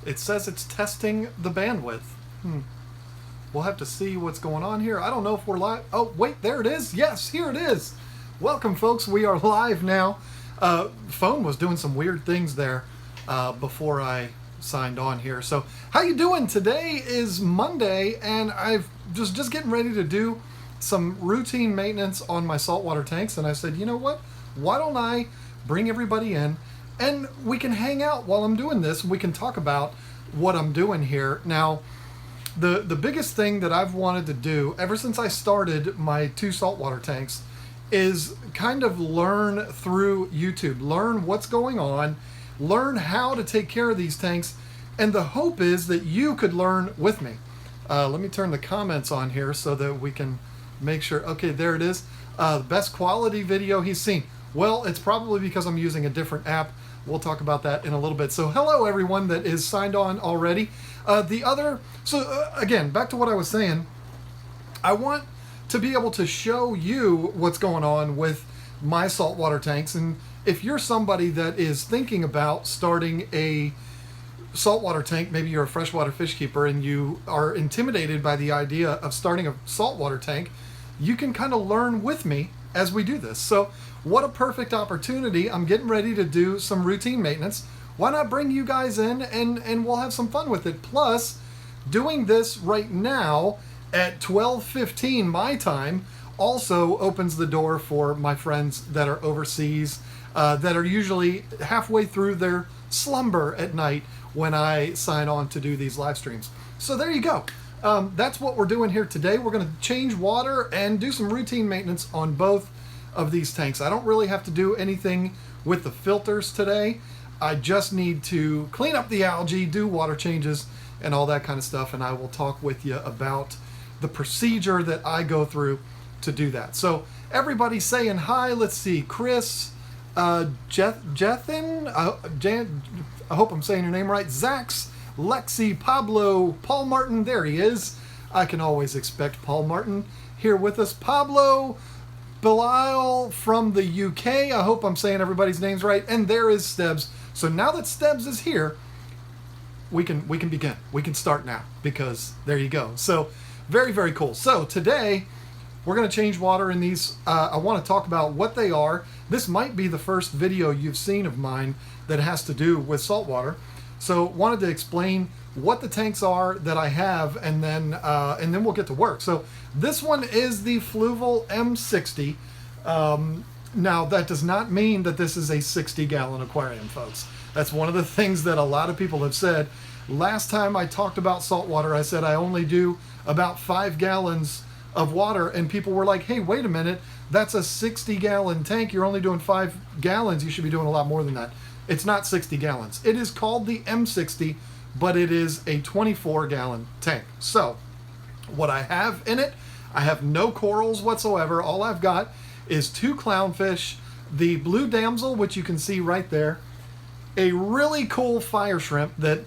It says it's testing the bandwidth. We'll have to see what's going on here. I don't know if we're live. Oh, wait, there it is. Yes, here it is. Welcome, folks. We are live now. Phone was doing some weird things there before I signed on here. So, how you doing? Today is Monday, and I've just getting ready to do some routine maintenance on my saltwater tanks. And I said, you know what? Why don't I bring everybody in, and we can hang out while I'm doing this. We can talk about what I'm doing here now. The biggest thing that I've wanted to do ever since I started my 2 saltwater tanks is kind of learn through YouTube, learn what's going on, learn how to take care of these tanks, and the hope is that you could learn with me. Let me turn the comments on here so that we can make sure. Okay, there it is. The best quality video he's seen. Well, it's probably because I'm using a different app. We'll talk about that in a little bit. So hello everyone that is signed on already. Again, back to what I was saying, I want to be able to show you what's going on with my saltwater tanks. And if you're somebody that is thinking about starting a saltwater tank, maybe you're a freshwater fish keeper and you are intimidated by the idea of starting a saltwater tank, you can kind of learn with me as we do this. So what a perfect opportunity. I'm getting ready to do some routine maintenance. Why not bring you guys in and we'll have some fun with it. Plus, doing this right now at 12:15 my time also opens the door for my friends that are overseas, that are usually halfway through their slumber at night when I sign on to do these live streams. So there you go. That's what we're doing here today. We're going to change water and do some routine maintenance on both of these tanks. I don't really have to do anything with the filters today. I just need to clean up the algae, do water changes, and all that kind of stuff, and I will talk with you about the procedure that I go through to do that. So everybody's saying hi. Let's see. Chris, Jethin, I hope I'm saying your name right. Zax, Lexi, Pablo, Paul Martin, there he is. I can always expect Paul Martin here with us. Pablo, Belial from the UK. I hope I'm saying everybody's names right. And there is Stebbs. So now that Stebbs is here, we can begin. We can start now because there you go. So very, very cool. So today we're going to change water in these. I want to talk about what they are. This might be the first video you've seen of mine that has to do with saltwater. So wanted to explain what the tanks are that I have, and then we'll get to work. So this one is the Fluval M60. Now that does not mean that this is a 60-gallon aquarium, folks. That's one of the things that a lot of people have said. Last time I talked about saltwater, I said I only do about 5 gallons of water, and people were like, hey, wait a minute, that's a 60-gallon tank. You're only doing 5 gallons. You should be doing a lot more than that. It's not 60 gallons. It is called the M60, but it is a 24-gallon tank. So what I have in it, I have no corals whatsoever. All I've got is 2 clownfish, the blue damsel, which you can see right there, a really cool fire shrimp that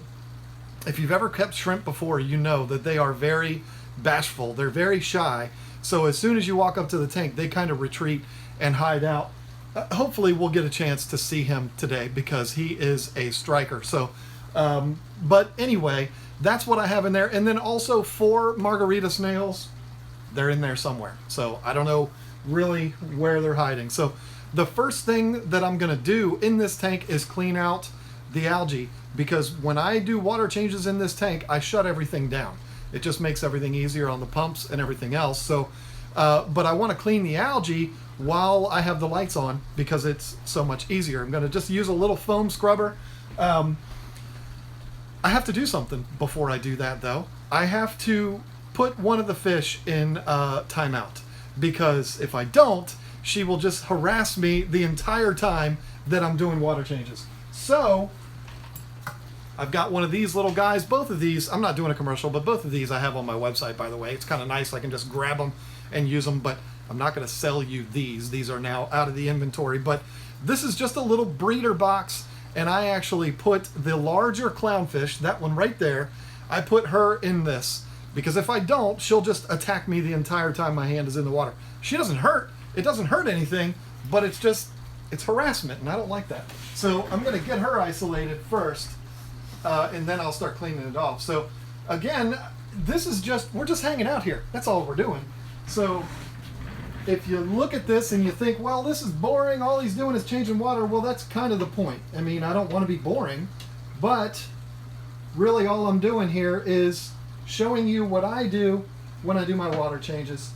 if you've ever kept shrimp before, you know that they are very bashful. They're very shy. So as soon as you walk up to the tank, they kind of retreat and hide out. Hopefully we'll get a chance to see him today because he is a striker. So, but anyway, that's what I have in there. And then also 4 margarita snails. They're in there somewhere. So I don't know really where they're hiding. So the first thing that I'm going to do in this tank is clean out the algae, because when I do water changes in this tank, I shut everything down. It just makes everything easier on the pumps and everything else. So, but I want to clean the algae while I have the lights on because it's so much easier. I'm going to just use a little foam scrubber. I have to do something before I do that though. I have to put one of the fish in timeout, because if I don't, she will just harass me the entire time that I'm doing water changes. So I've got one of these little guys. Both of these, I'm not doing a commercial, but both of these I have on my website, by the way. It's kind of nice. I can just grab them and use them, but I'm not going to sell you these. These are now out of the inventory, but this is just a little breeder box, and I actually put the larger clownfish, that one right there, I put her in this, because if I don't, she'll just attack me the entire time my hand is in the water. She doesn't hurt. It doesn't hurt anything, but it's harassment, and I don't like that. So I'm going to get her isolated first. and then I'll start cleaning it off. So again, this is we're just hanging out here. That's all we're doing. So if you look at this and you think, well, this is boring, all he's doing is changing water, well, that's kind of the point. I mean, I don't want to be boring, but really all I'm doing here is showing you what I do when I do my water changes.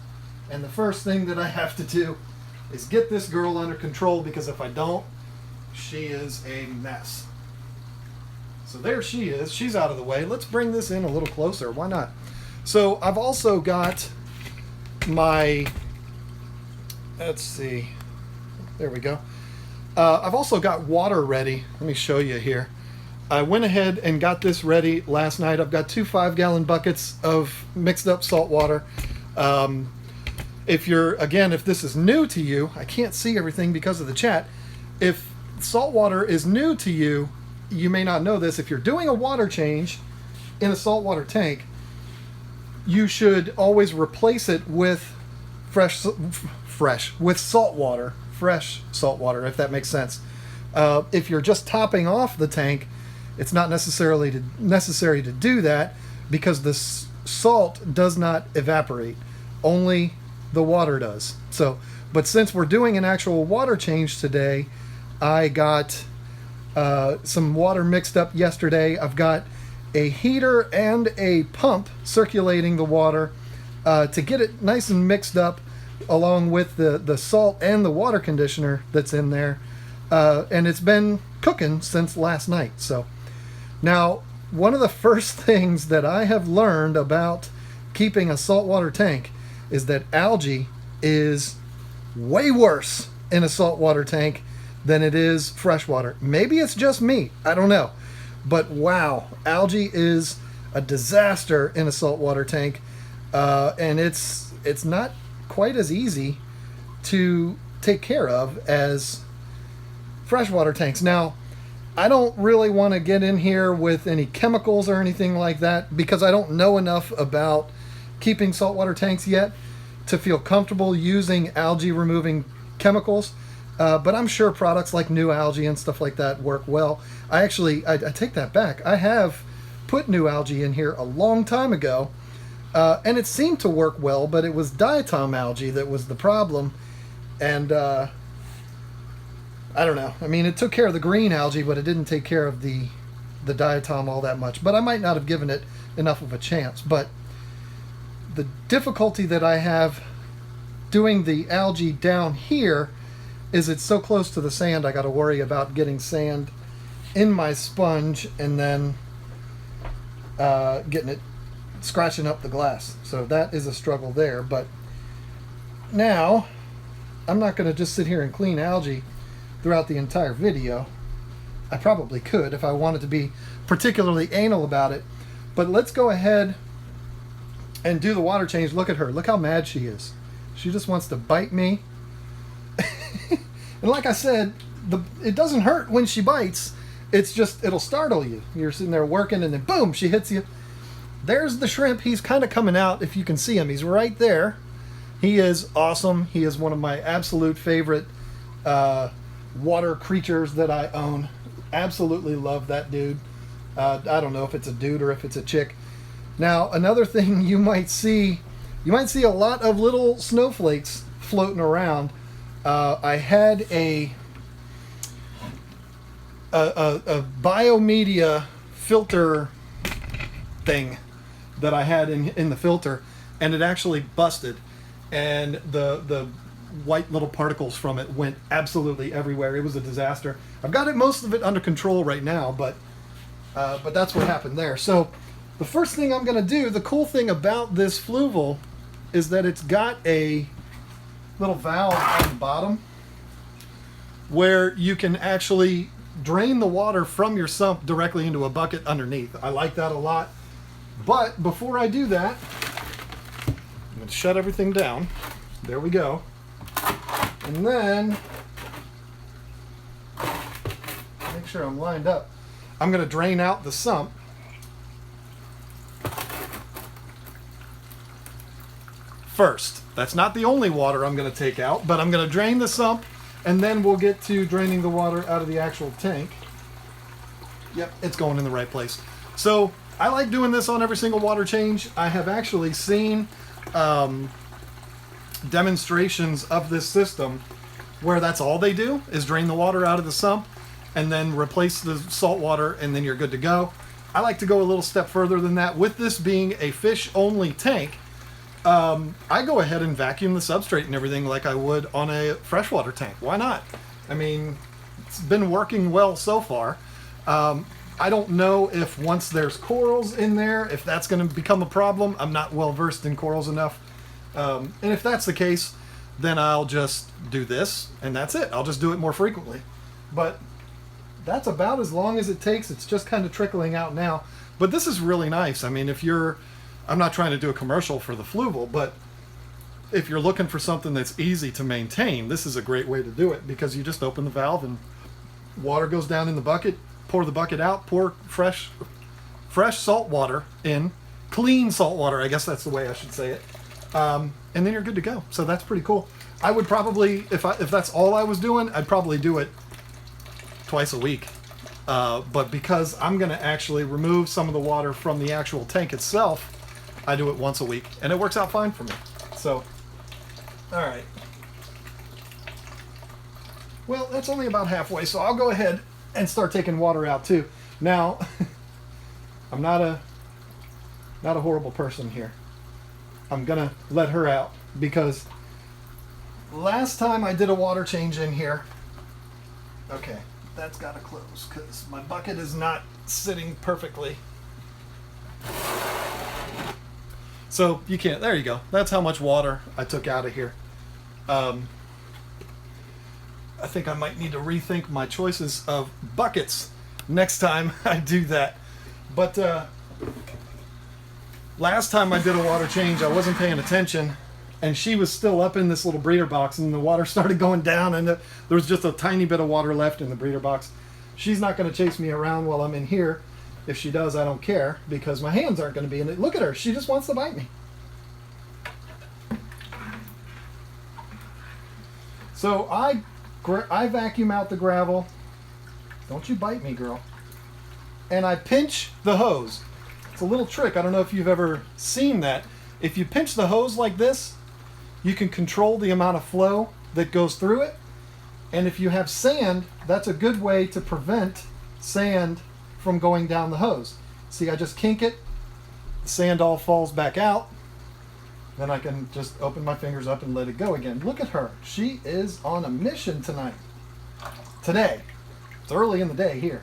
And the first thing that I have to do is get this girl under control, because if I don't, she is a mess. So there she is. She's out of the way. Let's bring this in a little closer. Why not? So I've also got my, let's see, there we go. I've also got water ready. Let me show you here. I went ahead and got this ready last night. I've got 2 5-gallon buckets of mixed up salt water. If this is new to you, I can't see everything because of the chat. If salt water is new to you, you may not know this. If you're doing a water change in a saltwater tank, you should always replace it with fresh salt water, fresh salt water, if that makes sense. If you're just topping off the tank, it's not necessary to do that, because the salt does not evaporate. Only the water does. So, but since we're doing an actual water change today, I got some water mixed up yesterday. I've got a heater and a pump circulating the water to get it nice and mixed up, along with the salt and the water conditioner that's in there. And it's been cooking since last night. So now, one of the first things that I have learned about keeping a saltwater tank is that algae is way worse in a saltwater tank than it is freshwater. Maybe it's just me, I don't know. But wow, algae is a disaster in a saltwater tank, and it's not quite as easy to take care of as freshwater tanks. Now, I don't really want to get in here with any chemicals or anything like that, because I don't know enough about keeping saltwater tanks yet to feel comfortable using algae removing chemicals. But I'm sure products like New Algae and stuff like that work well. I take that back. I have put New Algae in here a long time ago, and it seemed to work well, but it was diatom algae that was the problem. And I don't know. I mean, it took care of the green algae, but it didn't take care of the diatom all that much. But I might not have given it enough of a chance. But the difficulty that I have doing the algae down here is it's so close to the sand. I got to worry about getting sand in my sponge and then scratching up the glass. So that is a struggle there. But now I'm not going to just sit here and clean algae throughout the entire video. I probably could if I wanted to be particularly anal about it. But let's go ahead and do the water change. Look at her. Look how mad she is. She just wants to bite me. And like I said, it doesn't hurt when she bites. It's just, it'll startle you. You're sitting there working and then boom, she hits you. There's the shrimp. He's kind of coming out, if you can see him. He's right there. He is awesome. He is one of my absolute favorite water creatures that I own. Absolutely love that dude. I don't know if it's a dude or if it's a chick. Now, another thing you might see a lot of little snowflakes floating around. I had a biomedia filter thing that I had in the filter, and it actually busted, and the white little particles from it went absolutely everywhere. It was a disaster. I've got most of it under control right now, but that's what happened there. So the first thing I'm going to do, the cool thing about this fluval is that it's got a little valve on the bottom where you can actually drain the water from your sump directly into a bucket underneath. I like that a lot. But before I do that, I'm going to shut everything down. There we go. And then, make sure I'm lined up. I'm going to drain out the sump. First. That's not the only water I'm going to take out, but I'm going to drain the sump, and then we'll get to draining the water out of the actual tank. Yep, it's going in the right place. So I like doing this on every single water change. I have actually seen demonstrations of this system where that's all they do is drain the water out of the sump and then replace the salt water, and then you're good to go. I like to go a little step further than that. With this being a fish only tank, I go ahead and vacuum the substrate and everything like I would on a freshwater tank. Why not? I mean, it's been working well so far. I don't know if once there's corals in there, if that's going to become a problem. I'm not well versed in corals enough. And if that's the case, then I'll just do this and that's it. I'll just do it more frequently. But that's about as long as it takes. It's just kind of trickling out now. But this is really nice. I mean, I'm not trying to do a commercial for the Fluval, but if you're looking for something that's easy to maintain, this is a great way to do it, because you just open the valve and water goes down in the bucket, pour the bucket out, pour fresh salt water in, clean salt water, I guess that's the way I should say it, and then you're good to go. So that's pretty cool. I would probably, if that's all I was doing, I'd probably do it twice a week. But because I'm going to actually remove some of the water from the actual tank itself, I do it once a week, and it works out fine for me. So, all right. Well, that's only about halfway, so I'll go ahead and start taking water out too. Now, I'm not a horrible person here. I'm gonna let her out, because last time I did a water change in here, okay, that's got to close because my bucket is not sitting perfectly. So you can't, there you go. That's how much water I took out of here. I think I might need to rethink my choices of buckets next time I do that. But last time I did a water change, I wasn't paying attention, and she was still up in this little breeder box, and the water started going down, and there was just a tiny bit of water left in the breeder box. She's not going to chase me around while I'm in here. If she does, I don't care, because my hands aren't going to be in it. Look at her. She just wants to bite me. So I vacuum out the gravel. Don't you bite me, girl. And I pinch the hose. It's a little trick. I don't know if you've ever seen that. If you pinch the hose like this, you can control the amount of flow that goes through it. And if you have sand, that's a good way to prevent sand from going down the hose. See, I just kink it, the sand all falls back out, then I can just open my fingers up and let it go again. Look at her. She is on a mission tonight. Today. It's early in the day here.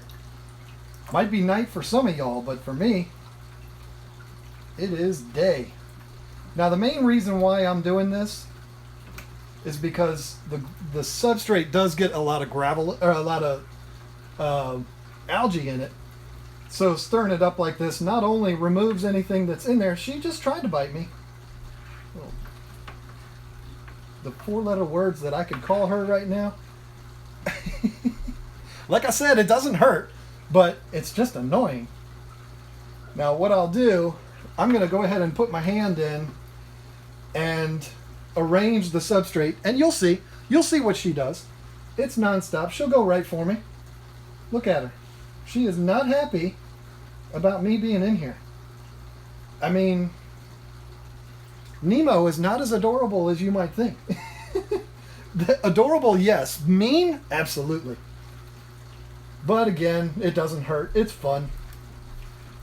Might be night for some of y'all, but for me, it is day. Now, the main reason why I'm doing this is because the substrate does get a lot of gravel, or a lot of algae in it. So stirring it up like this not only removes anything that's in there. She just tried to bite me. The 4-letter words that I could call her right now. Like I said, it doesn't hurt, but it's just annoying. Now what I'll do, I'm going to go ahead and put my hand in and arrange the substrate, and you'll see what she does. It's nonstop. She'll go right for me. Look at her. She is not happy about me being in here. I mean, Nemo is not as adorable as you might think. Adorable, yes. Mean? Absolutely. But again, it doesn't hurt. It's fun.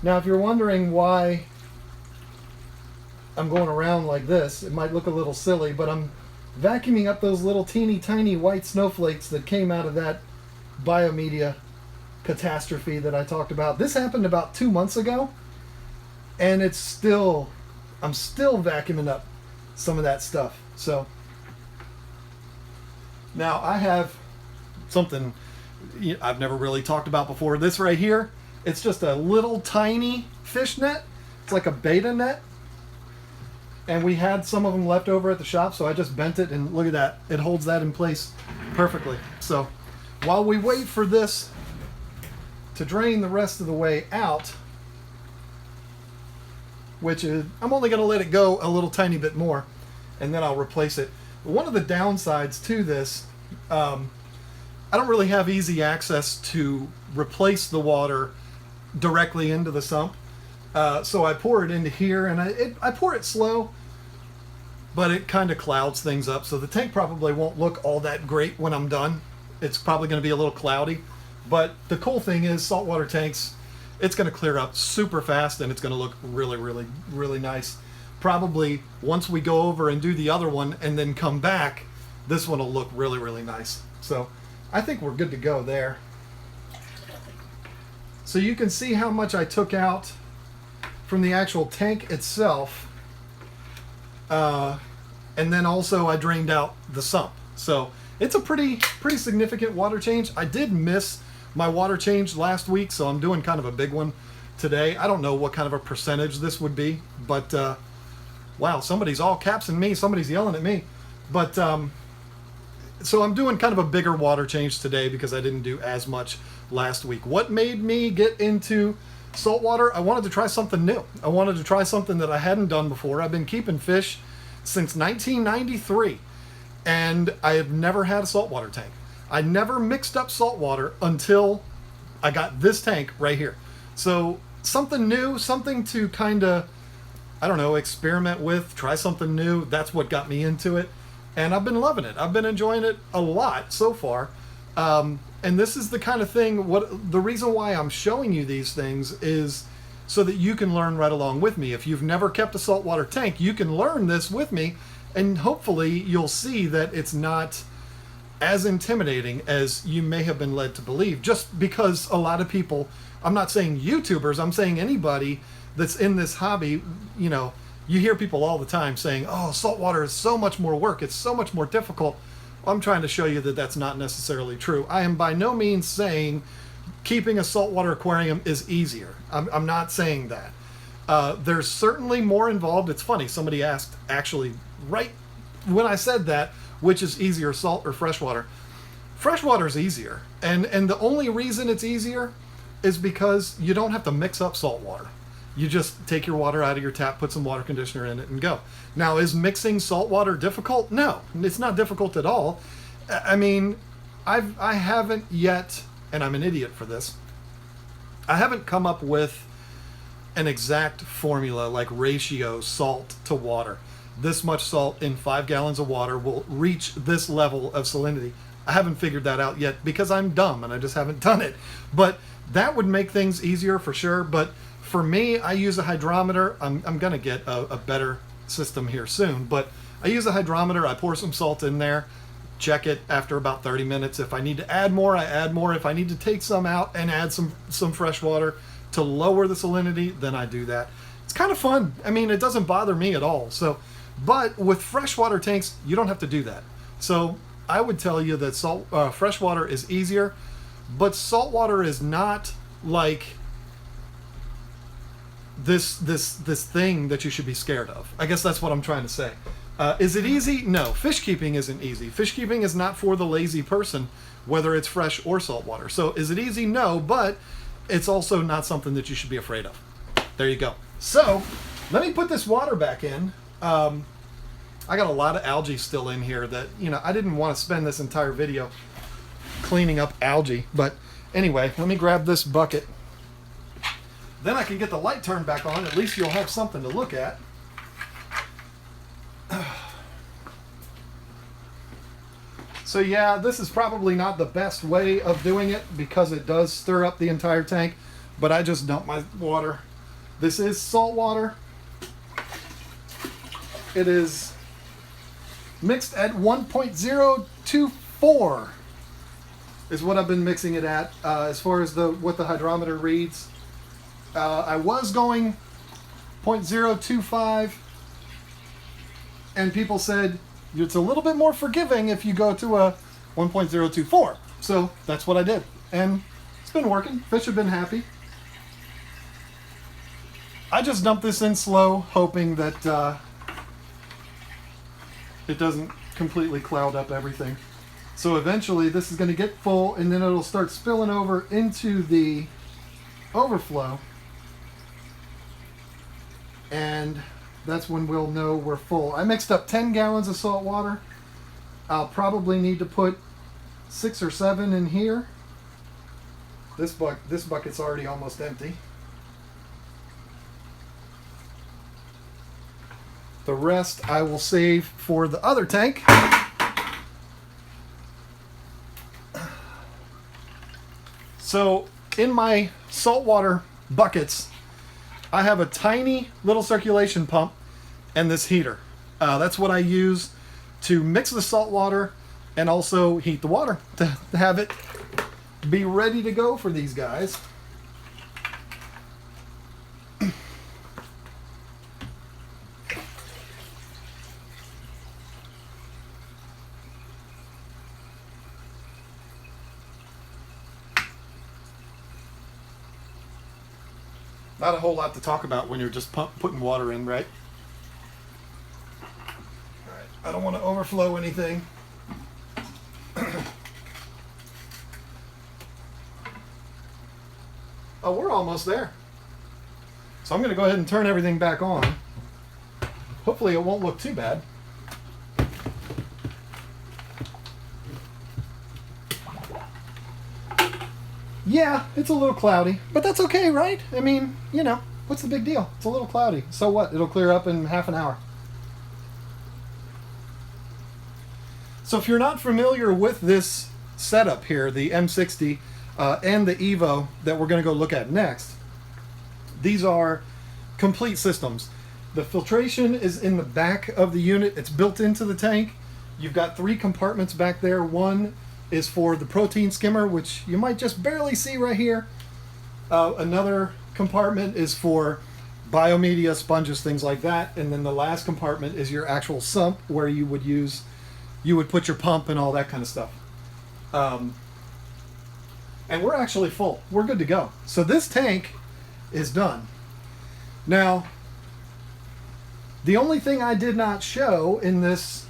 Now, if you're wondering why I'm going around like this, it might look a little silly, but I'm vacuuming up those little teeny tiny white snowflakes that came out of that biomedia catastrophe that I talked about. This happened about 2 months ago, and I'm still vacuuming up some of that stuff. So now I have something I've never really talked about before. This right here, it's just a little tiny fish net. It's like a beta net, and we had some of them left over at the shop, so I just bent it, and look at that. It holds that in place perfectly. So while we wait for this to drain the rest of the way out, which is, I'm only going to let it go a little tiny bit more, and then I'll replace it. One of the downsides to this I don't really have easy access to replace the water directly into the sump. So I pour it into here, and I pour it slow, but it kind of clouds things up. So the tank probably won't look all that great when I'm done. It's probably going to be a little cloudy. But the cool thing is saltwater tanks, it's going to clear up super fast, and it's going to look really, really, really nice. Probably once we go over and do the other one and then come back, this one will look really, really nice. So I think we're good to go there. So you can see how much I took out from the actual tank itself. And then also I drained out the sump. So it's a pretty significant water change. I did miss my water change last week, so I'm doing kind of a big one today. I don't know what kind of a percentage this would be, but wow, somebody's all capsing me, somebody's yelling at me. But so I'm doing kind of a bigger water change today because I didn't do as much last week. What made me get into saltwater? I wanted to try something new. I wanted to try something that I hadn't done before. I've been keeping fish since 1993, and I have never had a saltwater tank. I never mixed up saltwater until I got this tank right here. So something new, something to kind of, I don't know, experiment with, try something new. That's what got me into it. And I've been loving it. I've been enjoying it a lot so far. And this is the kind of thing, the reason why I'm showing you these things is so that you can learn right along with me. If you've never kept a saltwater tank, you can learn this with me, and hopefully you'll see that it's not as intimidating as you may have been led to believe, just because a lot of people, I'm not saying YouTubers, I'm saying anybody that's in this hobby, you know, you hear people all the time saying, oh, saltwater is so much more work, it's so much more difficult. I'm trying to show you that that's not necessarily true. I am by no means saying keeping a saltwater aquarium is easier. I'm not saying that. There's certainly more involved. It's funny, somebody asked actually right when I said that, which is easier, salt or freshwater? Freshwater is easier. And the only reason it's easier is because you don't have to mix up salt water. You just take your water out of your tap, put some water conditioner in it, and go. Now, is mixing salt water difficult? No, it's not difficult at all. I mean, I haven't yet, and I'm an idiot for this, I haven't come up with an exact formula like ratio salt to water. This much salt in 5 gallons of water will reach this level of salinity. I haven't figured that out yet because I'm dumb and I just haven't done it. But that would make things easier for sure. But for me, I use a hydrometer. I'm going to get a better system here soon. But I use a hydrometer. I pour some salt in there, check it after about 30 minutes. If I need to add more, I add more. If I need to take some out and add some fresh water to lower the salinity, then I do that. It's kind of fun. I mean, it doesn't bother me at all. So, but with freshwater tanks, you don't have to do that. So I would tell you that freshwater is easier, but saltwater is not like this thing that you should be scared of. I guess that's what I'm trying to say. Is it easy? No. Fish keeping isn't easy. Fish keeping is not for the lazy person, whether it's fresh or saltwater. So is it easy? No, but it's also not something that you should be afraid of. There you go. So let me put this water back in. I got a lot of algae still in here that, you know, I didn't want to spend this entire video cleaning up algae. But anyway, let me grab this bucket. Then I can get the light turned back on. At least you'll have something to look at. So yeah, this is probably not the best way of doing it because it does stir up the entire tank, but I just dump my water. This is salt water. It is mixed at 1.024 is what I've been mixing it at as far as what the hydrometer reads. I was going 0.025, and people said it's a little bit more forgiving if you go to a 1.024. So that's what I did, and it's been working. Fish have been happy. I just dumped this in slow, hoping that it doesn't completely cloud up everything. So eventually this is going to get full, and then it'll start spilling over into the overflow, and that's when we'll know we're full. I mixed up 10 gallons of salt water. I'll probably need to put 6 or 7 in here. This bucket's already almost empty. The rest I will save for the other tank. So in my saltwater buckets, I have a tiny little circulation pump and this heater. That's what I use to mix the salt water and also heat the water to have it be ready to go for these guys. Not a whole lot to talk about when you're just putting water in, right? All right, I don't want to overflow anything. Oh, we're almost there. So I'm going to go ahead and turn everything back on. Hopefully it won't look too bad. Yeah, it's a little cloudy, but that's okay, right? I mean, you know, what's the big deal? It's a little cloudy. So what? It'll clear up in half an hour. So if you're not familiar with this setup here, the M60 and the Evo that we're going to go look at next, these are complete systems. The filtration is in the back of the unit. It's built into the tank. You've got 3 compartments back there. One is for the protein skimmer, which you might just barely see right here. Another compartment is for biomedia, sponges, things like that. And then the last compartment is your actual sump where you would put your pump and all that kind of stuff. And we're actually full. We're good to go. So this tank is done. Now, the only thing I did not show in this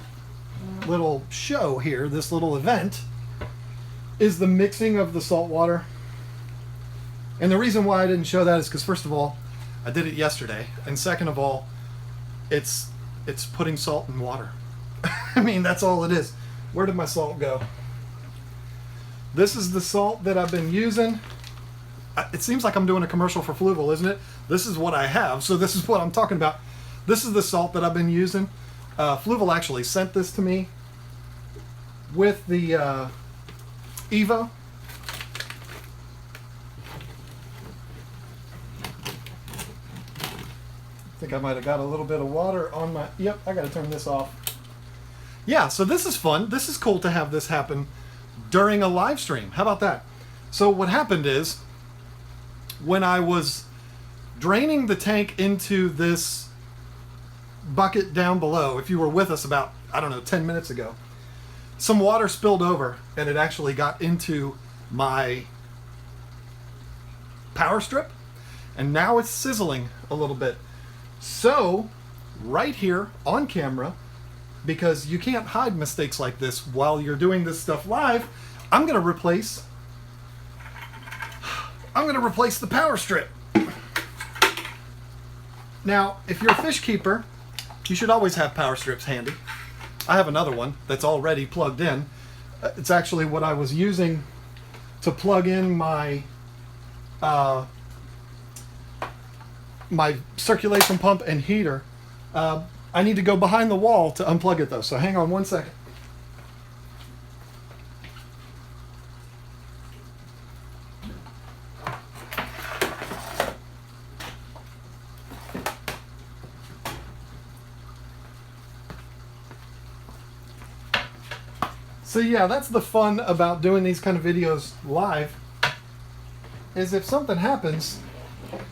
little show here, this little event, is the mixing of the salt water. And the reason why I didn't show that is because, first of all, I did it yesterday, and second of all, it's putting salt in water. I mean, that's all it is. Where did my salt go? This is the salt that I've been using. It seems like I'm doing a commercial for Fluval, isn't it? This is what I have, so this is what I'm talking about. This is the salt that I've been using. Fluval actually sent this to me with the Evo. I think I might have got a little bit of water on my... Yep, I got to turn this off. Yeah, so this is fun. This is cool to have this happen during a live stream. How about that? So what happened is, when I was draining the tank into this bucket down below, if you were with us about, I don't know, 10 minutes ago, some water spilled over and it actually got into my power strip, and now it's sizzling a little bit. So right here on camera, because you can't hide mistakes like this while you're doing this stuff live, I'm gonna replace the power strip. Now, if you're a fish keeper, you should always have power strips handy. I have another one that's already plugged in. It's actually what I was using to plug in my my circulation pump and heater. I need to go behind the wall to unplug it though, so hang on one second. So yeah, that's the fun about doing these kind of videos live, is if something happens,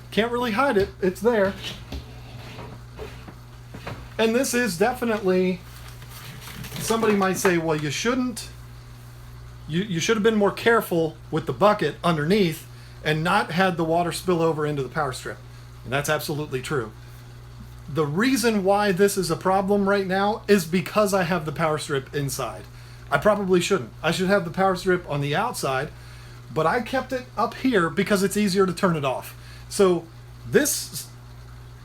can't really hide it, it's there. And this is definitely, somebody might say, well, you shouldn't, you should have been more careful with the bucket underneath and not had the water spill over into the power strip. And that's absolutely true. The reason why this is a problem right now is because I have the power strip inside. I probably shouldn't. I should have the power strip on the outside, but I kept it up here because it's easier to turn it off. So this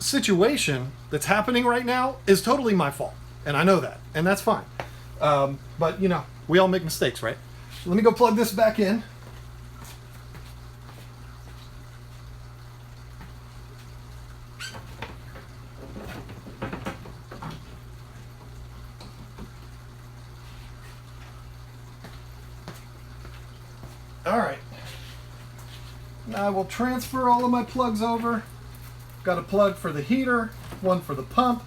situation that's happening right now is totally my fault, and I know that, and that's fine. But you know, we all make mistakes, right? let me go plug this back in. All right. Now I will transfer all of my plugs over. Got a plug for the heater, one for the pump,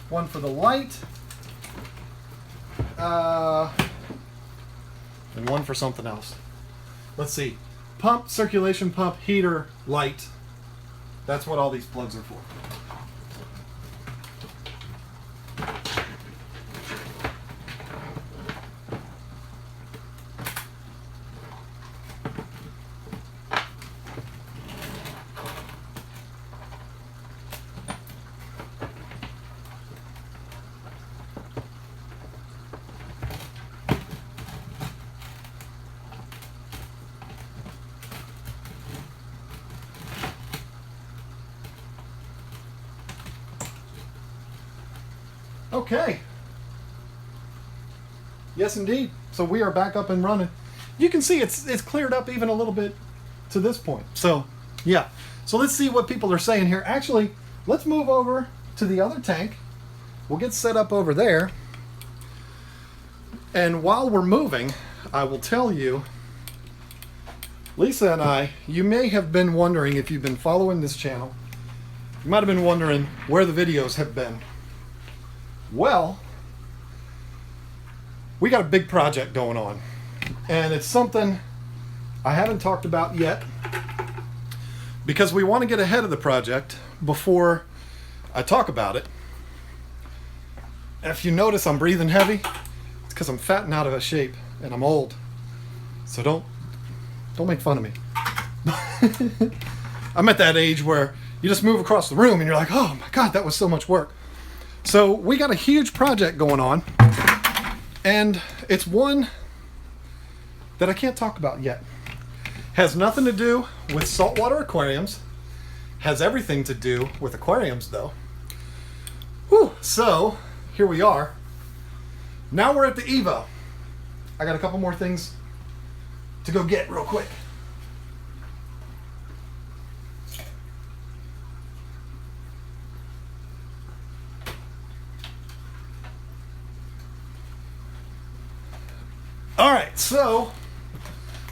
one for the light, and one for something else. Let's see. Pump, circulation pump, heater, light. That's what all these plugs are for. Okay. Yes, indeed. So we are back up and running. You can see it's cleared up even a little bit to this point. So, yeah. So let's see what people are saying here. Actually, let's move over to the other tank. We'll get set up over there. And while we're moving, I will tell you, Lisa and I, you may have been wondering, if you've been following this channel, you might have been wondering where the videos have been. Well, we got a big project going on, and it's something I haven't talked about yet because we want to get ahead of the project before I talk about it. If you notice I'm breathing heavy, it's because I'm fat and out of shape and I'm old. So don't make fun of me. I'm at that age where you just move across the room and you're like, oh my God, that was so much work. So we got a huge project going on, and it's one that I can't talk about yet. Has nothing to do with saltwater aquariums. Has everything to do with aquariums though. Whew. So here we are. Now we're at the Evo. I got a couple more things to go get real quick. All right, so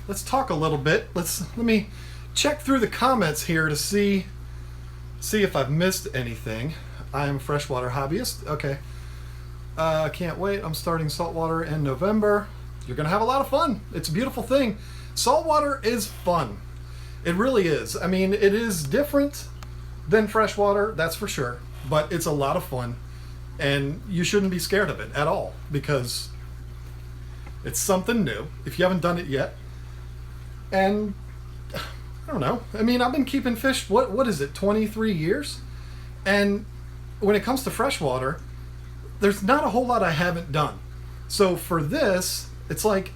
let's talk a little bit. Let me check through the comments here to see if I've missed anything. I am a freshwater hobbyist. Okay. Can't wait. I'm starting saltwater in November. You're gonna have a lot of fun. It's a beautiful thing. Saltwater is fun. It really is. I mean, it is different than freshwater, that's for sure, but it's a lot of fun, and you shouldn't be scared of it at all because it's something new if you haven't done it yet. And I don't know. I mean, I've been keeping fish, what is it, 23 years? And when it comes to freshwater, there's not a whole lot I haven't done. So for this, it's like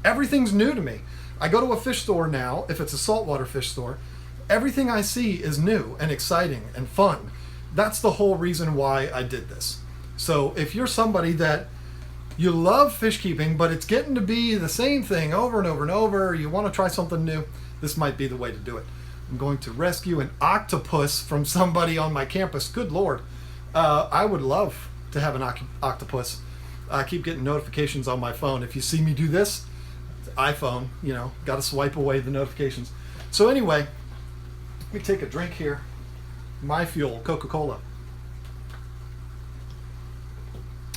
everything's new to me. I go to a fish store now, if it's a saltwater fish store, everything I see is new and exciting and fun. That's the whole reason why I did this. So if you're somebody that you love fish keeping, but it's getting to be the same thing over and over and over, you want to try something new, this might be the way to do it. I'm going to rescue an octopus from somebody on my campus. Good Lord. I would love to have an octopus. I keep getting notifications on my phone. If you see me do this, iPhone, got to swipe away the notifications. So anyway, let me take a drink here. My fuel, Coca-Cola.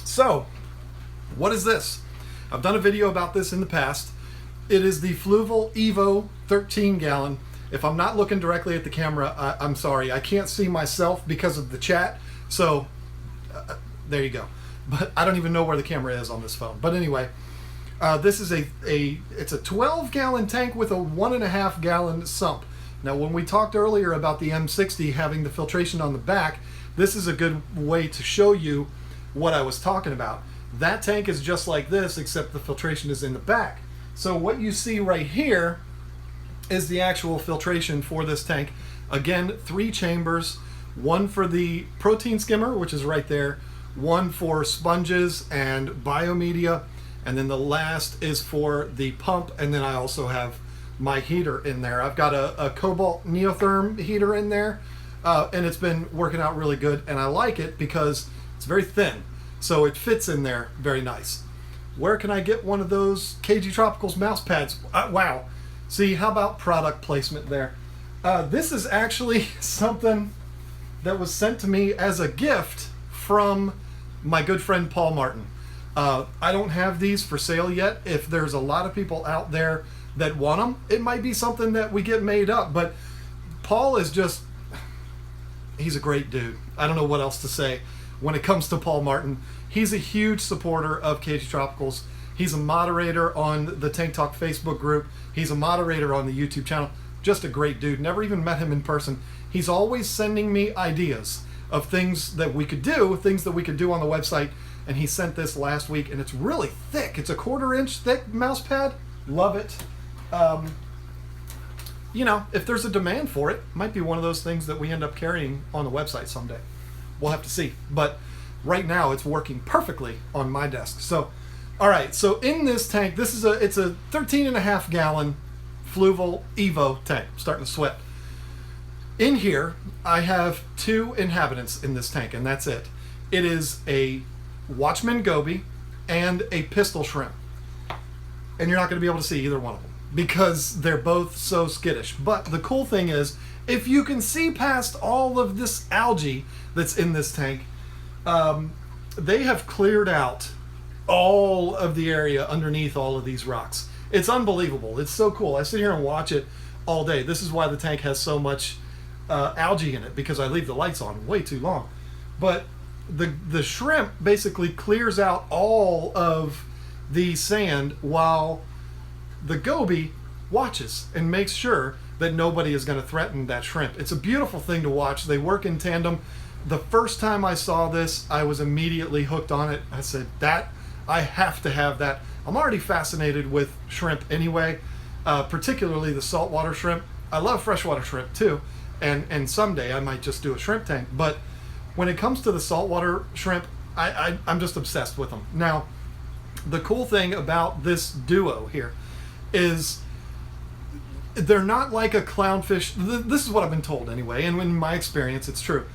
So, what is this? I've done a video about this in the past. It is the Fluval Evo 13 gallon. If I'm not looking directly at the camera, I'm sorry. I can't see myself because of the chat. So there you go. But I don't even know where the camera is on this phone. But anyway, this is it's a 12 gallon tank with a 1.5 gallon sump. Now, when we talked earlier about the M60 having the filtration on the back, this is a good way to show you what I was talking about. That tank is just like this, except the filtration is in the back. So what you see right here is the actual filtration for this tank. Again, 3 chambers, one for the protein skimmer, which is right there, one for sponges and biomedia, and then the last is for the pump, and then I also have my heater in there. I've got a Cobalt Neotherm heater in there, and it's been working out really good, and I like it because it's very thin, so it fits in there very nice. Where can I get one of those KGTropicals mouse pads? Wow. See, how about product placement there? This is actually something that was sent to me as a gift from my good friend Paul Martin. I don't have these for sale yet. If there's a lot of people out there that want them, it might be something that we get made up. But Paul is just, he's a great dude. I don't know what else to say when it comes to Paul Martin. He's a huge supporter of KGTropicals. He's a moderator on the Tank Talk Facebook group. He's a moderator on the YouTube channel. Just a great dude. Never even met him in person. He's always sending me ideas of things that we could do, things that we could do on the website. And he sent this last week, and it's really thick. It's a 1/4 inch thick mouse pad. Love it. You know, if there's a demand for it, might be one of those things that we end up carrying on the website someday. We'll have to see. But right now, it's working perfectly on my desk. So, all right. So in this tank, it's a 13.5 gallon Fluval Evo tank. I'm starting to sweat. In here, I have 2 inhabitants in this tank, and that's it. It is a Watchman goby and a pistol shrimp. And you're not going to be able to see either one of them because they're both so skittish. But the cool thing is, if you can see past all of this algae that's in this tank, they have cleared out all of the area underneath all of these rocks. It's unbelievable. It's so cool. I sit here and watch it all day. This is why the tank has so much algae in it, because I leave the lights on way too long. But the shrimp basically clears out all of the sand while the goby watches and makes sure that nobody is going to threaten that shrimp. It's a beautiful thing to watch. They work in tandem. The first time I saw this, I was immediately hooked on it. I said, I have to have that. I'm already fascinated with shrimp anyway, particularly the saltwater shrimp. I love freshwater shrimp too, and someday I might just do a shrimp tank. But when it comes to the saltwater shrimp, I'm just obsessed with them. Now, the cool thing about this duo here is they're not like a clownfish. This is what I've been told anyway, and in my experience, it's true.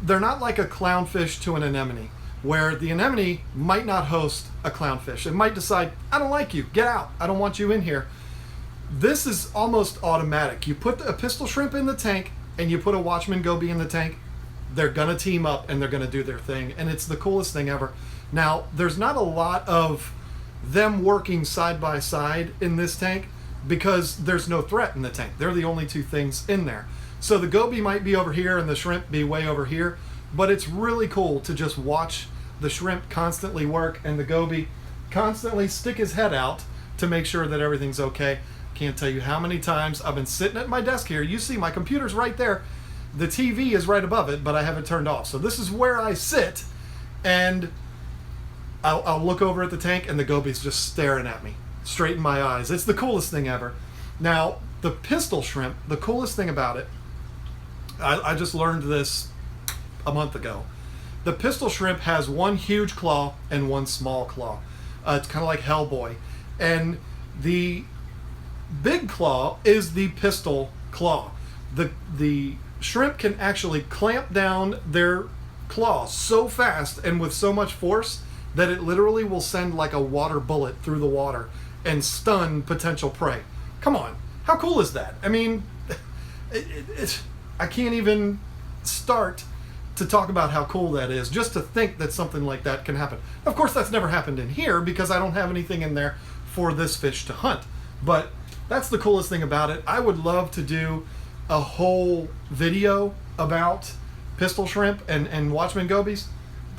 They're not like a clownfish to an anemone, where the anemone might not host a clownfish. It might decide, I don't like you, get out, I don't want you in here. This is almost automatic. You put a pistol shrimp in the tank and you put a Watchman goby in the tank, they're gonna team up and they're gonna do their thing, and it's the coolest thing ever. Now, there's not a lot of them working side by side in this tank because there's no threat in the tank. They're the only 2 things in there. So the goby might be over here and the shrimp be way over here, but it's really cool to just watch the shrimp constantly work and the goby constantly stick his head out to make sure that everything's okay. Can't tell you how many times I've been sitting at my desk here. You see my computer's right there. The TV is right above it, but I have it turned off. So this is where I sit, and I'll look over at the tank and the goby's just staring at me straight in my eyes. It's the coolest thing ever. Now, the pistol shrimp, the coolest thing about it, I just learned this a month ago. The pistol shrimp has one huge claw and one small claw. It's kind of like Hellboy. And the big claw is the pistol claw. The shrimp can actually clamp down their claw so fast and with so much force that it literally will send like a water bullet through the water and stun potential prey. Come on, how cool is that? I mean, I can't even start to talk about how cool that is, just to think that something like that can happen. Of course, that's never happened in here because I don't have anything in there for this fish to hunt. But that's the coolest thing about it. I would love to do a whole video about pistol shrimp and Watchman gobies,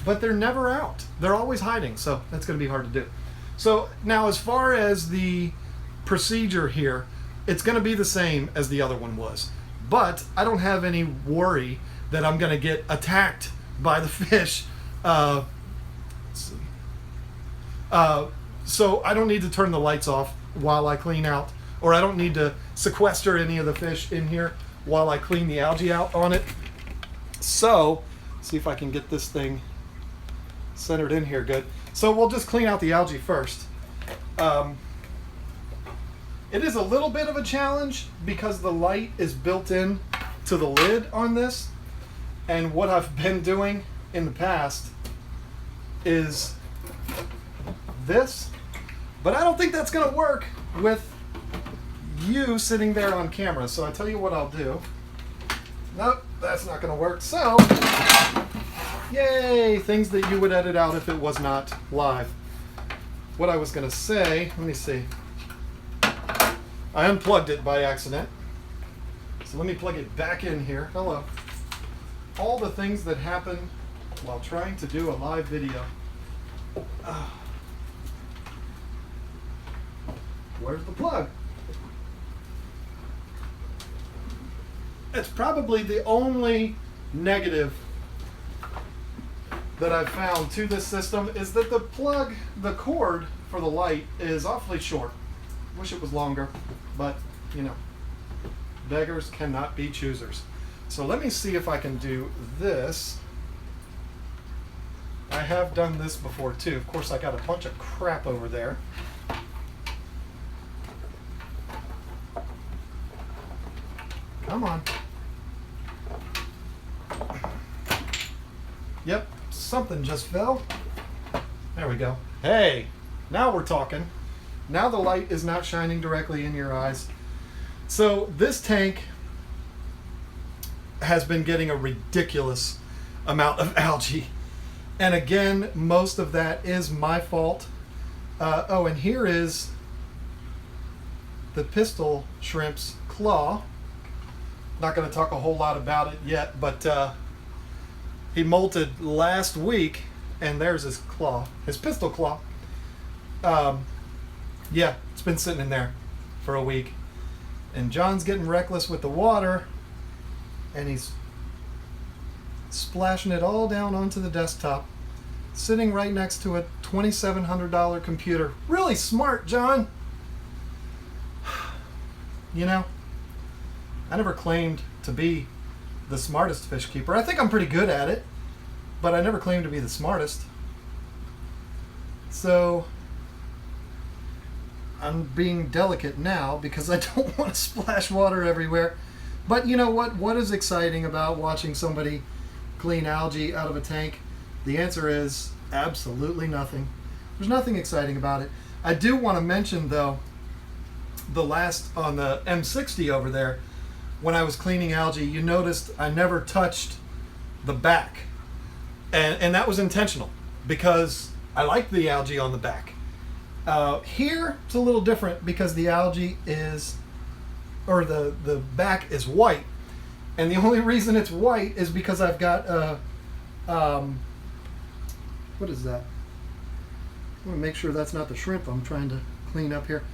but they're never out. They're always hiding, so that's going to be hard to do. So now, as far as the procedure here, it's going to be the same as the other one was. But I don't have any worry that I'm going to get attacked by the fish. Let's see. So I don't need to turn the lights off while I clean out, or I don't need to sequester any of the fish in here while I clean the algae out on it. So, see if I can get this thing centered in here good. So we'll just clean out the algae first. It is a little bit of a challenge because the light is built in to the lid on this. And what I've been doing in the past is this. But I don't think that's going to work with you sitting there on camera. So I tell you what I'll do. Nope, that's not going to work. So, yay, things that you would edit out if it was not live. What I was going to say, let me see. I unplugged it by accident. So let me plug it back in here. Hello. All the things that happen while trying to do a live video. Where's the plug? It's probably the only negative that I've found to this system is that the cord for the light is awfully short. Wish it was longer, but you know, beggars cannot be choosers. So let me see if I can do this. I have done this before too. Of course, I got a bunch of crap over there. Come on. Yep, something just fell. There we go. Hey, now we're talking. Now the light is not shining directly in your eyes. So this tank has been getting a ridiculous amount of algae. And again, most of that is my fault. Oh, and here is the pistol shrimp's claw. Not going to talk a whole lot about it yet, but he molted last week, and there's his claw, his pistol claw. Yeah, it's been sitting in there for a week. And John's getting reckless with the water, and he's splashing it all down onto the desktop, sitting right next to a $2,700 computer. Really smart, John. You know, I never claimed to be the smartest fish keeper. I think I'm pretty good at it, but I never claimed to be the smartest. So I'm being delicate now because I don't want to splash water everywhere. But you know what? What is exciting about watching somebody clean algae out of a tank? The answer is absolutely nothing. There's nothing exciting about it. I do want to mention, though, the last on the M60 over there, when I was cleaning algae, you noticed I never touched the back. And that was intentional because I like the algae on the back. Here, it's a little different because the algae is, or the back is white. And the only reason it's white is because I've got what is that? I want to make sure that's not the shrimp I'm trying to clean up here.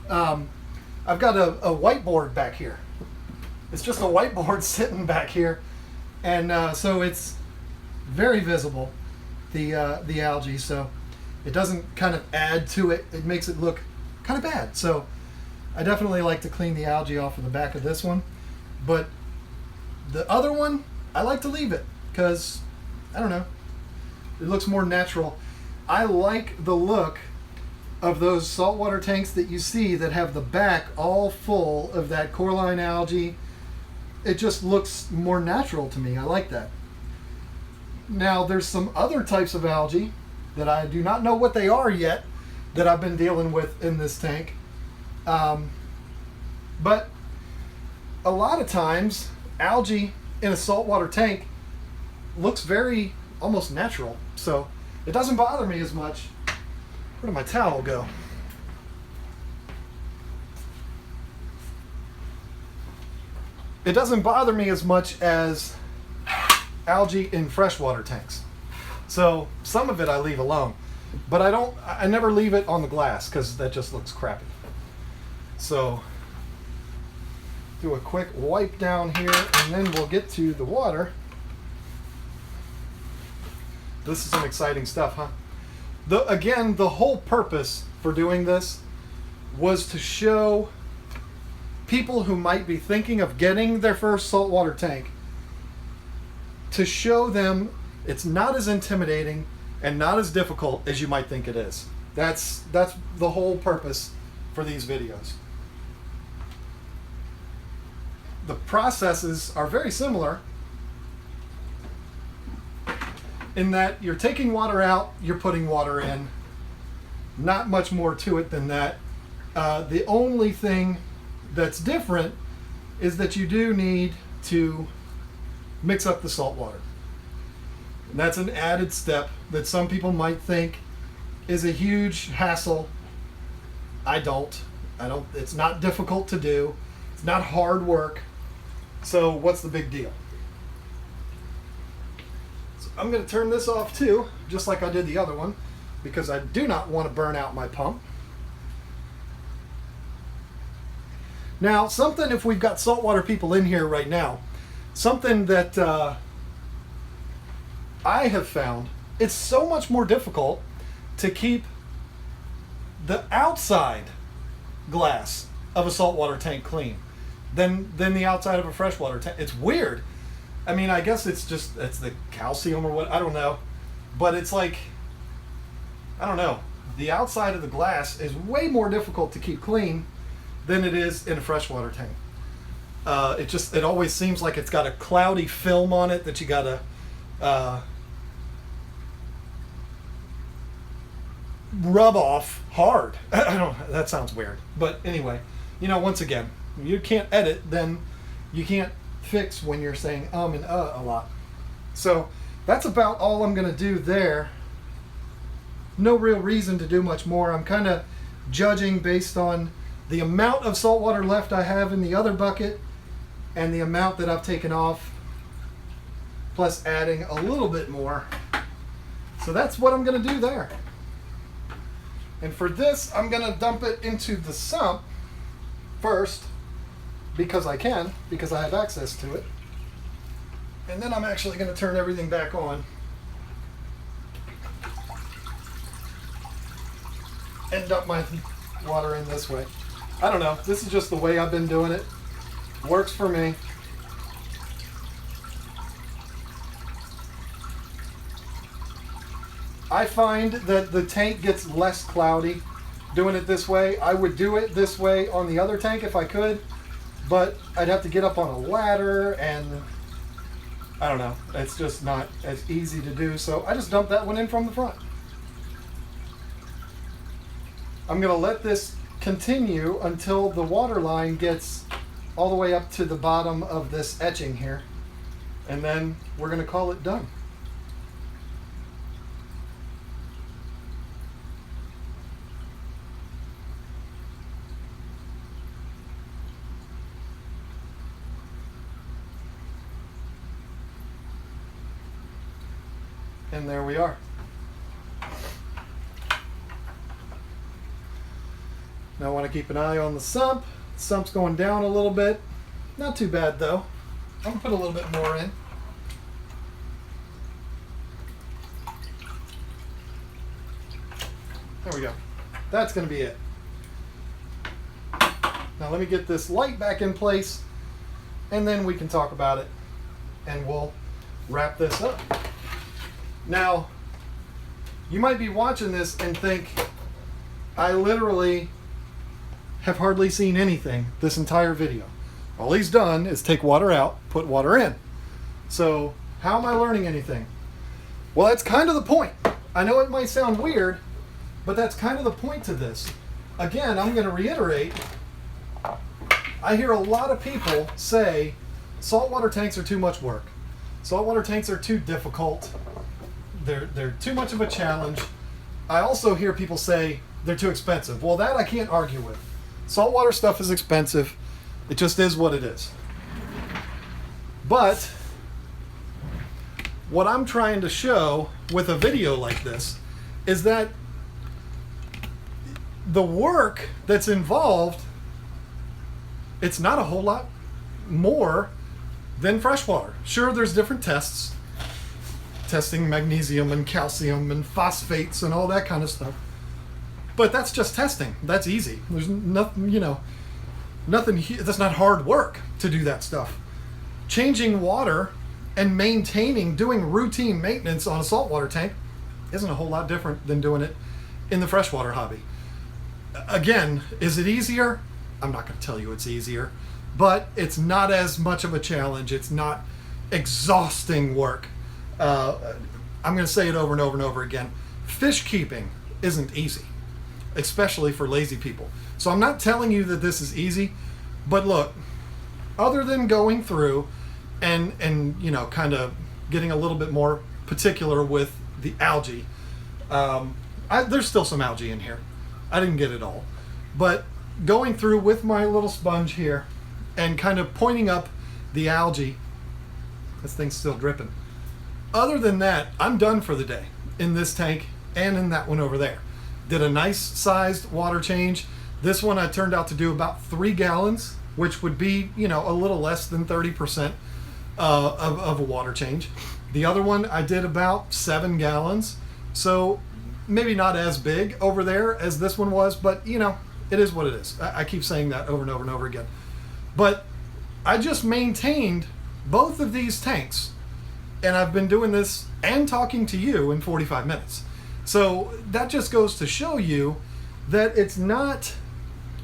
I've got a whiteboard back here. It's just a whiteboard sitting back here. And so it's very visible, the algae. So it doesn't kind of add to it. It makes it look kind of bad. So I definitely like to clean the algae off of the back of this one. But the other one, I like to leave it because, I don't know, it looks more natural. I like the look of those saltwater tanks that you see that have the back all full of that coralline algae. It just looks more natural to me. I like that. Now, there's some other types of algae that I do not know what they are yet that I've been dealing with in this tank. But a lot of times, algae in a saltwater tank looks very almost natural. So it doesn't bother me as much. Where did my towel go? It doesn't bother me as much as algae in freshwater tanks. So some of it I leave alone, but I never leave it on the glass because that just looks crappy. So do a quick wipe down here and then we'll get to the water. This is some exciting stuff, huh? Again, the whole purpose for doing this was to show people who might be thinking of getting their first saltwater tank, to show them it's not as intimidating and not as difficult as you might think it is. That's the whole purpose for these videos. The processes are very similar in that you're taking water out, you're putting water in. Not much more to it than that. The only thing that's different is that you do need to mix up the salt water. And that's an added step that some people might think is a huge hassle. I don't. It's not difficult to do. It's not hard work. So what's the big deal? So I'm going to turn this off too, just like I did the other one, because I do not want to burn out my pump. Now, something, if we've got saltwater people in here right now, something that I have found, it's so much more difficult to keep the outside glass of a saltwater tank clean than the outside of a freshwater tank. It's weird. I mean, I guess it's the calcium or what, I don't know. But it's like, I don't know. The outside of the glass is way more difficult to keep clean than it is in a freshwater tank. It always seems like it's got a cloudy film on it that you gotta rub off hard. I don't. That sounds weird, but anyway, once again, you can't edit, then you can't fix when you're saying and a lot. So that's about all I'm gonna do there. No real reason to do much more. I'm kind of judging based on the amount of salt water left I have in the other bucket and the amount that I've taken off, plus adding a little bit more. So that's what I'm going to do there. And for this, I'm going to dump it into the sump first, because I can, because I have access to it. And then I'm actually going to turn everything back on and dump my water in this way. I don't know. This is just the way I've been doing it. Works for me. I find that the tank gets less cloudy doing it this way. I would do it this way on the other tank if I could, but I'd have to get up on a ladder and I don't know. It's just not as easy to do. So I just dump that one in from the front. I'm going to let this continue until the water line gets all the way up to the bottom of this etching here, and then we're going to call it done. And there we are. Now I want to keep an eye on the sump. The sump's going down a little bit. Not too bad though. I'm going to put a little bit more in. There we go. That's going to be it. Now let me get this light back in place and then we can talk about it and we'll wrap this up. Now, you might be watching this and think, I literally have hardly seen anything this entire video. All he's done is take water out, put water in. So how am I learning anything? Well, that's kind of the point. I know it might sound weird, but that's kind of the point to this. Again, I'm going to reiterate, I hear a lot of people say saltwater tanks are too much work. Saltwater tanks are too difficult. They're too much of a challenge. I also hear people say they're too expensive. Well, that I can't argue with. Saltwater stuff is expensive. It just is what it is. But what I'm trying to show with a video like this is that the work that's involved, it's not a whole lot more than freshwater. Sure, there's different tests. Testing magnesium and calcium and phosphates and all that kind of stuff. But that's just testing. That's easy. There's nothing, nothing, that's not hard work to do that stuff. Changing water and doing routine maintenance on a saltwater tank isn't a whole lot different than doing it in the freshwater hobby. Again, is it easier? I'm not going to tell you it's easier, but it's not as much of a challenge. It's not exhausting work. I'm going to say it over and over and over again. Fish keeping isn't easy, especially for lazy people. So I'm not telling you that this is easy, but look, other than going through and kind of getting a little bit more particular with the algae, there's still some algae in here. I didn't get it all, but going through with my little sponge here and kind of pointing up the algae, this thing's still dripping. Other than that, I'm done for the day in this tank and in that one over there. Did a nice sized water change. This one I turned out to do about 3 gallons, which would be, a little less than 30% of a water change. The other one I did about 7 gallons. So maybe not as big over there as this one was, but it is what it is. I keep saying that over and over and over again. But I just maintained both of these tanks, and I've been doing this and talking to you in 45 minutes. So that just goes to show you that it's not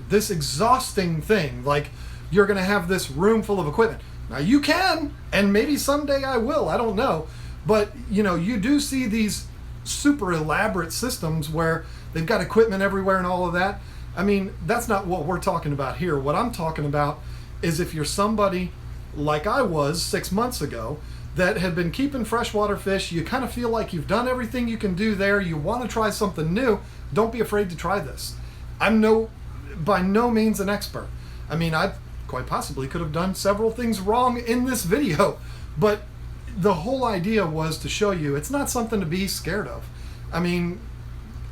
this exhausting thing, like you're going to have this room full of equipment. Now you can, and maybe someday I will, I don't know. But you do see these super elaborate systems where they've got equipment everywhere and all of that. I mean, that's not what we're talking about here. What I'm talking about is if you're somebody like I was 6 months ago that had been keeping freshwater fish, you kind of feel like you've done everything you can do there, you want to try something new, don't be afraid to try this. I'm by no means an expert. I mean, I quite possibly could have done several things wrong in this video, but the whole idea was to show you it's not something to be scared of. I mean,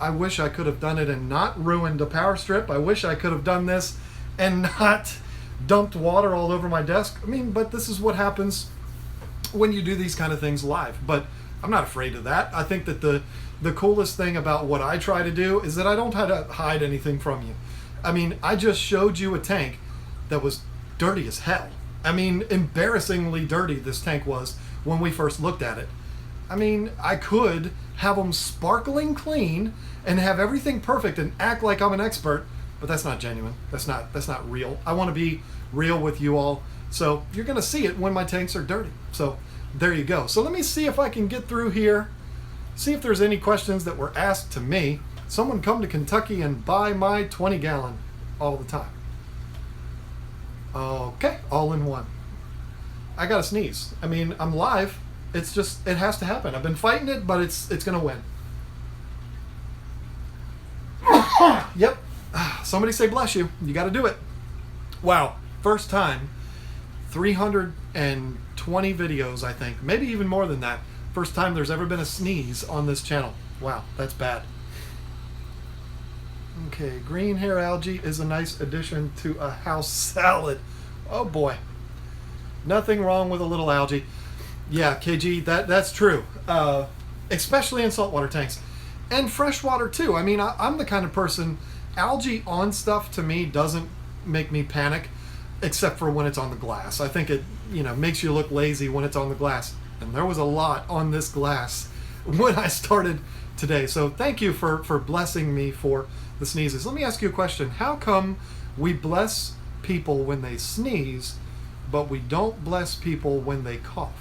I wish I could have done it and not ruined a power strip. I wish I could have done this and not dumped water all over my desk. I mean, but this is what happens when you do these kind of things live. But I'm not afraid of that. I think that the coolest thing about what I try to do is that I don't try to hide anything from you. I mean, I just showed you a tank that was dirty as hell. I mean, embarrassingly dirty this tank was when we first looked at it. I mean, I could have them sparkling clean and have everything perfect and act like I'm an expert, but that's not genuine. That's not real. I want to be real with you all. So you're going to see it when my tanks are dirty. So there you go. So let me see if I can get through here, see if there's any questions that were asked to me. Someone come to Kentucky and buy my 20 gallon all the time. Okay, all in one. I gotta sneeze. I mean, I'm live. It's just, it has to happen. I've been fighting it, but it's gonna win. Yep. Somebody say bless you. You gotta do it. Wow. First time. 320 videos, I think. Maybe even more than that. First time there's ever been a sneeze on this channel. Wow, that's bad. Okay, green hair algae is a nice addition to a house salad. Oh boy. Nothing wrong with a little algae. Yeah, KG, that's true. Especially in saltwater tanks. And freshwater too. I mean, I'm the kind of person, algae on stuff to me doesn't make me panic, except for when it's on the glass. I think it, makes you look lazy when it's on the glass. And there was a lot on this glass when I started today. So thank you for blessing me for the sneezes. Let me ask you a question. How come we bless people when they sneeze, but we don't bless people when they cough?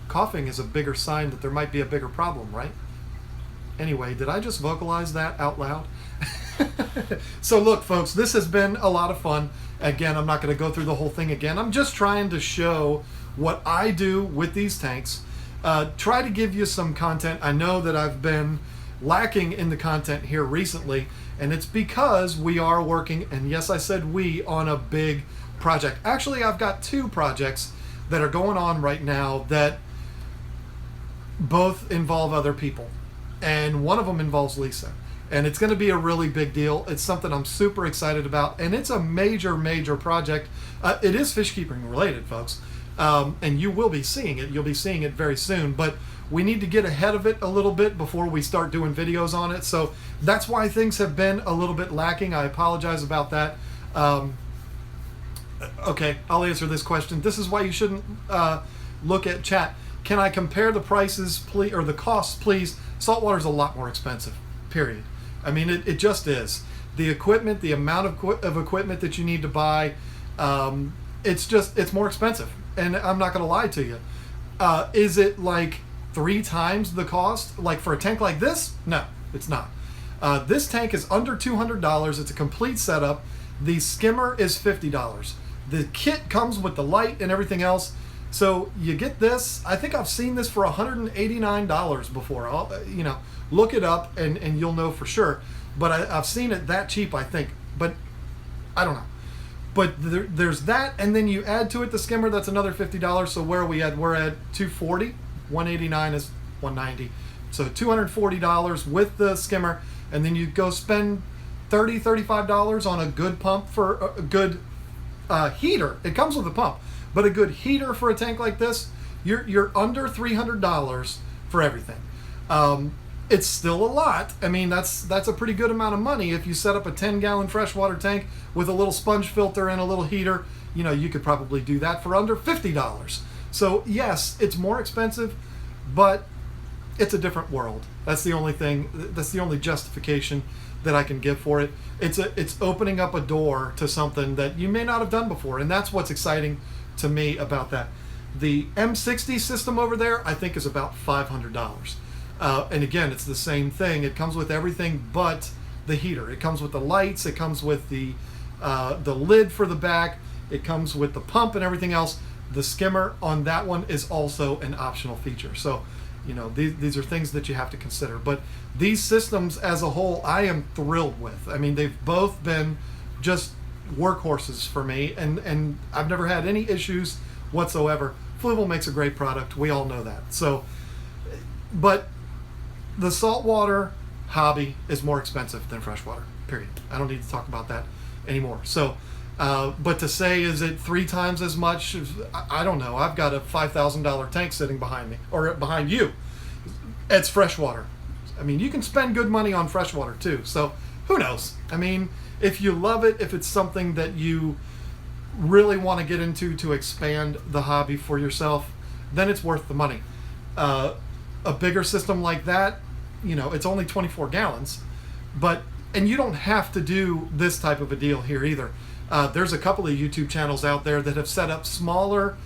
Coughing is a bigger sign that there might be a bigger problem, right? Anyway, did I just vocalize that out loud? So look, folks, this has been a lot of fun. Again, I'm not going to go through the whole thing again. I'm just trying to show what I do with these tanks. Try to give you some content. I know that I've been lacking in the content here recently, and it's because we are working, and yes, I said we, on a big project. Actually, I've got 2 projects that are going on right now that both involve other people, and one of them involves Lisa, and it's going to be a really big deal. It's something I'm super excited about, and it's a major project. It is fish keeping related, folks, and you will be seeing it. You'll be seeing it very soon, but we need to get ahead of it a little bit before we start doing videos on it. So that's why things have been a little bit lacking. I apologize about that. Okay, I'll answer this question. This is why you shouldn't look at chat. Can I compare the prices, please, or the costs, please? saltwater is a lot more expensive, period. I mean, it just is. The equipment, the amount of equipment that you need to buy, it's more expensive. And I'm not going to lie to you. Is it like 3 times the cost? Like for a tank like this? No, it's not. This tank is under $200. It's a complete setup. The skimmer is $50. The kit comes with the light and everything else. So you get this. I think I've seen this for $189 before. Look it up and you'll know for sure. But I've seen it that cheap, I think. But I don't know. But there's that, and then you add to it the skimmer. That's another $50. So where are we at? We're at $240. $189 is $190. So $240 with the skimmer, and then you go spend $35 on a good pump for a good heater. It comes with a pump, but a good heater for a tank like this, you're under $300 for everything. It's still a lot. I mean, that's a pretty good amount of money. If you set up a 10-gallon freshwater tank with a little sponge filter and a little heater, you could probably do that for under $50. So yes, it's more expensive, but it's a different world. That's the only thing. That's the only justification that I can give for it. It's opening up a door to something that you may not have done before, and that's what's exciting to me about that. The M60 system over there, I think, is about $500. And again, it's the same thing. It comes with everything but the heater. It comes with the lights. It comes with the lid for the back. It comes with the pump and everything else. The skimmer on that one is also an optional feature. So, these are things that you have to consider. But these systems as a whole, I am thrilled with. I mean, they've both been just workhorses for me, and I've never had any issues whatsoever. Fluval makes a great product. We all know that. So, but the saltwater hobby is more expensive than freshwater, period. I don't need to talk about that anymore. So, but to say, is it 3 times as much? I don't know. I've got a $5,000 tank sitting behind me, or behind you. It's freshwater. I mean, you can spend good money on freshwater too. So who knows? I mean, if you love it, if it's something that you really want to get into to expand the hobby for yourself, then it's worth the money. A bigger system like that, it's only 24 gallons, and you don't have to do this type of a deal here either. There's a couple of YouTube channels out there that have set up smaller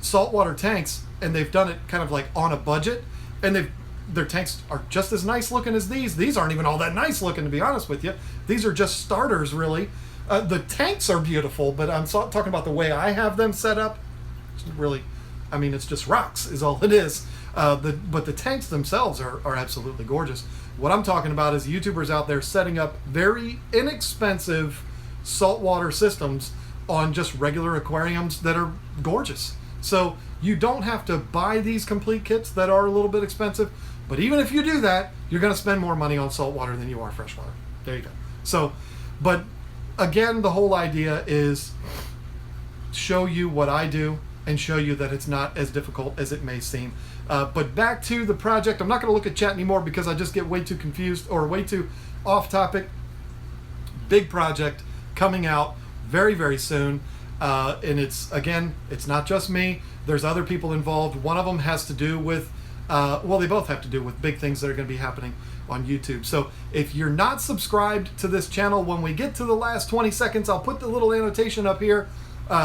saltwater tanks, and they've done it kind of like on a budget, and their tanks are just as nice looking as these. These aren't even all that nice looking, to be honest with you. These are just starters, really. The tanks are beautiful, but I'm talking about the way I have them set up. It's really, it's just rocks is all it is. But the tanks themselves are absolutely gorgeous. What I'm talking about is YouTubers out there setting up very inexpensive saltwater systems on just regular aquariums that are gorgeous. So you don't have to buy these complete kits that are a little bit expensive, but even if you do that, you're going to spend more money on saltwater than you are freshwater. There you go. So, but again, the whole idea is show you what I do and show you that it's not as difficult as it may seem. But back to the project. I'm not going to look at chat anymore because I just get way too confused or way too off topic. Big project coming out very, very soon. And it's not just me. There's other people involved. One of them has to do with, they both have to do with big things that are going to be happening on YouTube. So if you're not subscribed to this channel, when we get to the last 20 seconds, I'll put the little annotation up here.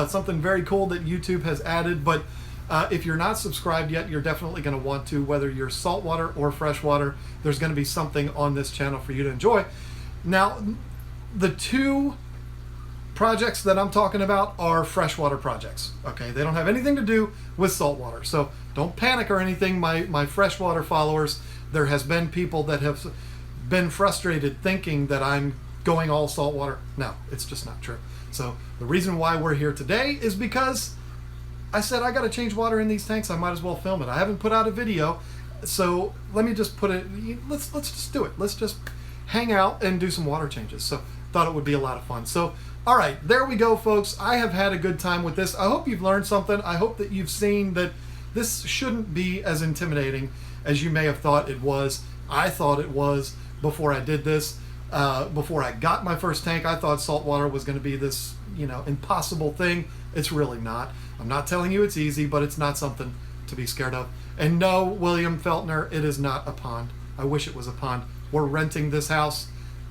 Something very cool that YouTube has added. But if you're not subscribed yet, you're definitely going to want to, whether you're saltwater or freshwater. There's going to be something on this channel for you to enjoy. Now, the 2 projects that I'm talking about are freshwater projects. Okay, they don't have anything to do with saltwater, so don't panic or anything, my freshwater followers. There has been people that have been frustrated thinking that I'm going all saltwater. No, it's just not true. So the reason why we're here today is because I said I got to change water in these tanks. I might as well film it. I haven't put out a video, so let me just put it. Let's just do it. Let's just hang out and do some water changes. So thought it would be a lot of fun. So all right, there we go, folks. I have had a good time with this. I hope you've learned something. I hope that you've seen that this shouldn't be as intimidating as you may have thought it was. I thought it was before I did this. Before I got my first tank, I thought saltwater was going to be this, impossible thing. It's really not. I'm not telling you it's easy, but it's not something to be scared of. And no, William Feltner, it is not a pond. I wish it was a pond. We're renting this house,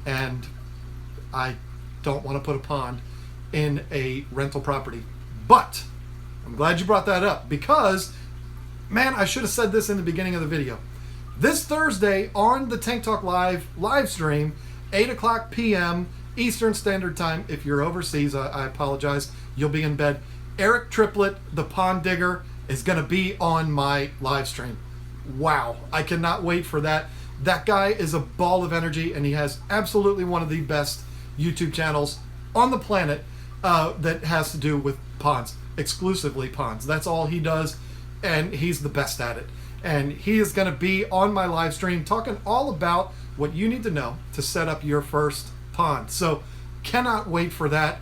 and I don't want to put a pond in a rental property. But I'm glad you brought that up, because, man, I should have said this in the beginning of the video. This Thursday on the Tank Talk live stream, 8 o'clock p.m. Eastern Standard Time. If you're overseas, I apologize. You'll be in bed. Eric Triplett, the pond digger, is going to be on my live stream. Wow. I cannot wait for that. That guy is a ball of energy, and he has absolutely one of the best YouTube channels on the planet that has to do with ponds, exclusively ponds. That's all he does, and he's the best at it. And he is going to be on my live stream talking all about what you need to know to set up your first pond. So cannot wait for that.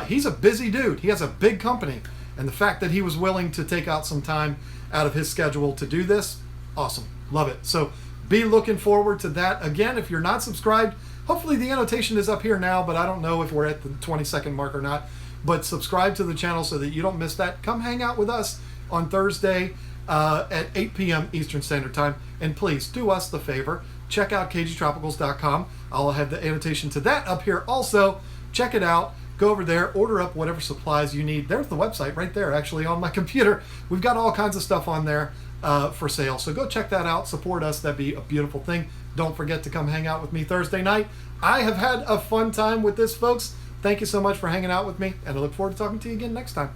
He's a busy dude. He has a big company, and the fact that he was willing to take out some time out of his schedule to do this, awesome. Love it. So be looking forward to that. Again, if you're not subscribed, hopefully the annotation is up here now, but I don't know if we're at the 20-second mark or not. But subscribe to the channel so that you don't miss that. Come hang out with us on Thursday at 8 p.m. Eastern Standard Time. And please do us the favor. Check out KGTropicals.com. I'll have the annotation to that up here also. Check it out. Go over there. Order up whatever supplies you need. There's the website right there, actually, on my computer. We've got all kinds of stuff on there for sale. So go check that out. Support us. That'd be a beautiful thing. Don't forget to come hang out with me Thursday night. I have had a fun time with this, folks. Thank you so much for hanging out with me, and I look forward to talking to you again next time.